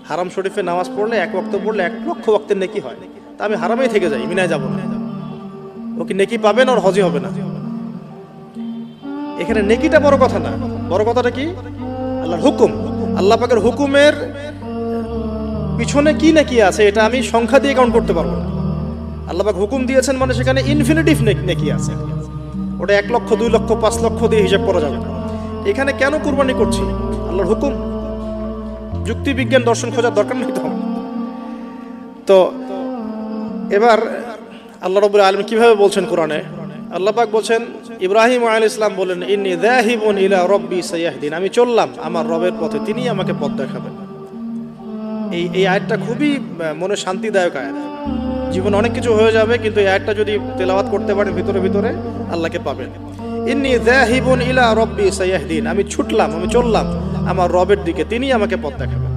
হারাম শরীফে নামাজ পড়লে 1 ওয়াক্ত পড়লে 1 লক্ষ ওয়াক্তের নেকি হয়, তা আমি হারামেই থেকে যাই, মিনায় যাব না, ও কি নেকি পাবে না, ওর হজই হবে না? এখানে নেকিটা বড় কথা না, বড় কথাটা কি? আল্লাহর হুকুম। আল্লাহ পাকের হুকুমের পিছনে কি নেকি আছে এটা আমি সংখ্যা দিয়ে কাউন্ট করতে পারবো না। আল্লাহ পাক হুকুম দিয়েছেন মানে সেখানে ইনফিনিটিভ নেকি আছে, ওটা 1 লক্ষ 2 লক্ষ 5 লক্ষ দিয়ে হিসাব করা যাবে না। এখানে কেন কুরবানি করছি? আল্লাহর হুকুম, যুক্তি বিজ্ঞান দর্শন খোঁজার দরকার নেই তো। তো এবার আল্লাহ রাব্বুল আলামিন কিভাবে বলছেন কোরআনে? আল্লাহ পাক বলছেন, ইব্রাহিম আলাইহিস সালাম বলেন, ইন্নী যাহিবুন ইলা রাব্বি সায়াহদিন, আমি চললাম আমার রবের পথে, তিনি আমাকে পথ দেখাবেন। এই আয়াতটা খুবই মনে শান্তিদায়ক আয়াত। জীবনে অনেক কিছু হয়ে যাবে, কিন্তু এই আয়াতটা যদি তেলাওয়াত করতে পারেন ভিতরে ভিতরে আল্লাহকে পাবেন। ইন্নী যাহিবুন ইলা রাব্বি সায়াহদিন, আমি ছুটলাম, আমি চললাম আমার রবের দিকে, তিনি আমাকে পথ দেখাবেন।